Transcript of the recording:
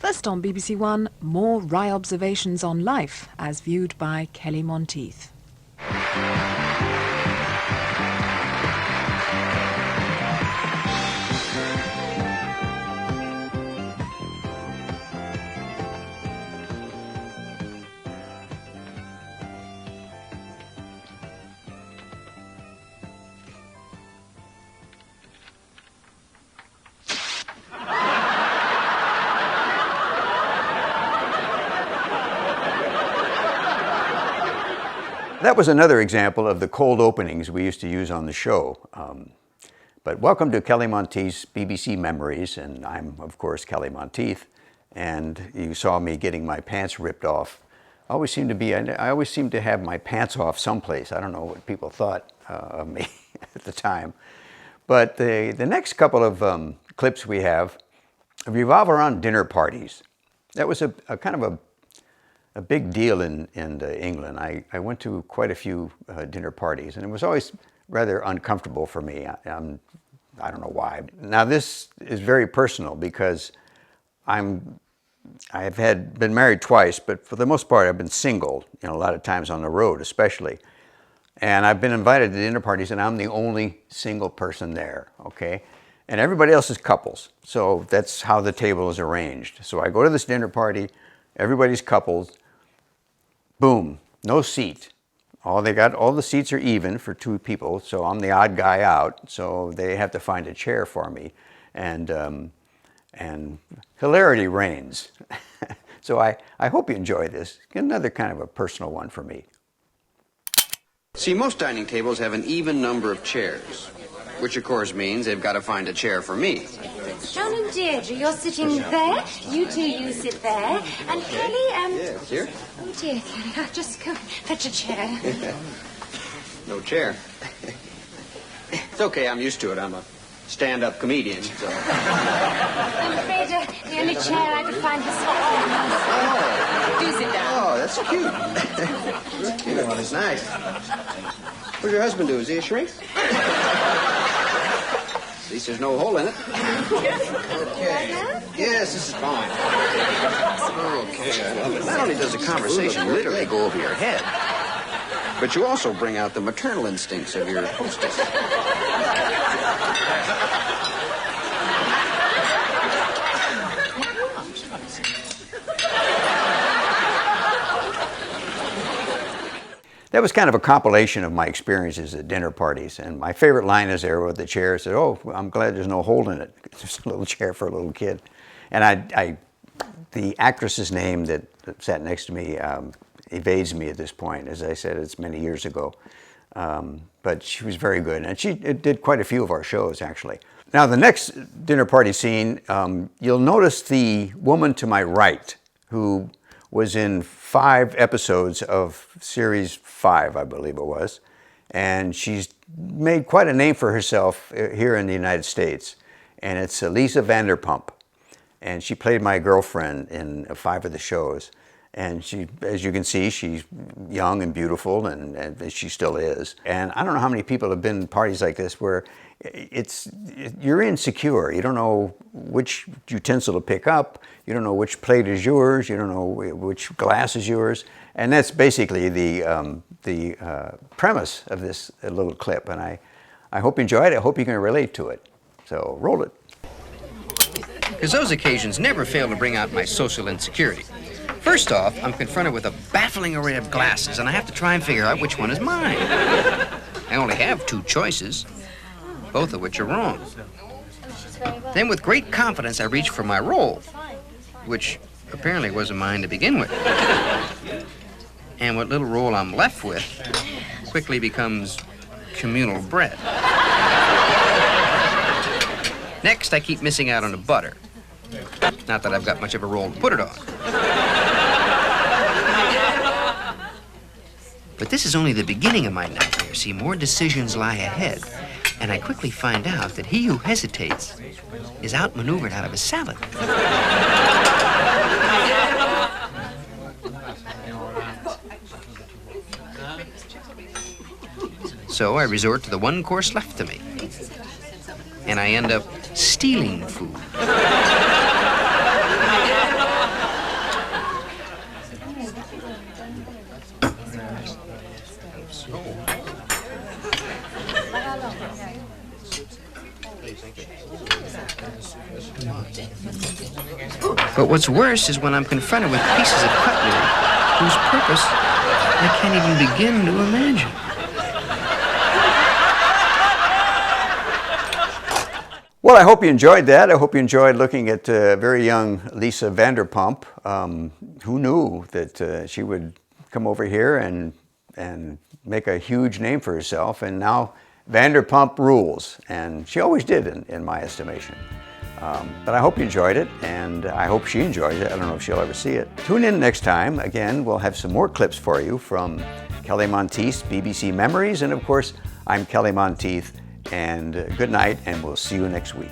First on BBC One, more wry observations on life as viewed by Kelly Monteith. That was another example of the cold openings we used to use on the show. But welcome to Kelly Monteith's BBC Memories, and I'm, of course, Kelly Monteith. And you saw me getting my pants ripped off. I always seem to have my pants off someplace. I don't know what people thought of me at the time. But the next couple of clips we have revolve around dinner parties. That was a kind of a big deal in England. I went to quite a few dinner parties, and it was always rather uncomfortable for me. I don't know why. Now this is very personal because I've been married twice, but for the most part I've been single, a lot of times on the road especially. And I've been invited to dinner parties and I'm the only single person there, okay? And everybody else is couples. So that's how the table is arranged. So I go to this dinner party, everybody's couples. Boom, no seat. All the seats are even for two people, so I'm the odd guy out, so they have to find a chair for me. And hilarity reigns. So I hope you enjoy this. Another kind of a personal one for me. See, most dining tables have an even number of chairs, which of course means they've got to find a chair for me. John and Deirdre, you're sitting there. You two, you sit there. And Kelly, Yes, here. Oh, dear, Kelly, I'll just go fetch a chair. No chair. It's okay, I'm used to it. I'm a stand-up comedian, so... I'm afraid the only chair I could find is... Oh. Do sit down. Oh, that's cute. Cute one, it's nice. What does your husband do? Is he a shrink? At least there's no hole in it. Okay. Yes, this is fine. Okay, I love it. Not only does the conversation literally go over your head, but you also bring out the maternal instincts of your hostess. That was kind of a compilation of my experiences at dinner parties. And my favorite line is there with the chair. Said, "Oh, I'm glad there's no hole in it. It's just a little chair for a little kid." And the actress's name that sat next to me evades me at this point. As I said, it's many years ago. But she was very good. And she did quite a few of our shows, actually. Now, the next dinner party scene, you'll notice the woman to my right, who was in 5 episodes of series 5, I believe it was. And she's made quite a name for herself here in the United States. And it's Lisa Vanderpump. And she played my girlfriend in 5 of the shows. And she, as you can see, she's young and beautiful, and she still is. And I don't know how many people have been in parties like this where you're insecure. You don't know which utensil to pick up. You don't know which plate is yours. You don't know which glass is yours. And that's basically the premise of this little clip. And I hope you enjoyed it. I hope you can relate to it. So roll it. Because those occasions never fail to bring out my social insecurity. First off, I'm confronted with a baffling array of glasses, and I have to try and figure out which one is mine. I only have 2 choices, both of which are wrong. Then with great confidence, I reach for my roll, which apparently wasn't mine to begin with. And what little roll I'm left with quickly becomes communal bread. Next, I keep missing out on the butter. Not that I've got much of a roll to put it on. But this is only the beginning of my nightmare. See, more decisions lie ahead. And I quickly find out that he who hesitates is outmaneuvered out of his salad. So I resort to the one course left to me. And I end up stealing food. But what's worse is when I'm confronted with pieces of cutlery whose purpose I can't even begin to imagine. Well, I hope you enjoyed that. I hope you enjoyed looking at very young Lisa Vanderpump. Who knew that she would come over here and make a huge name for herself? And now Vanderpump rules, and she always did in my estimation. But I hope you enjoyed it, and I hope she enjoys it. I don't know if she'll ever see it. Tune in next time. Again, we'll have some more clips for you from Kelly Monteith's BBC Memories. And of course, I'm Kelly Monteith, and good night, and we'll see you next week.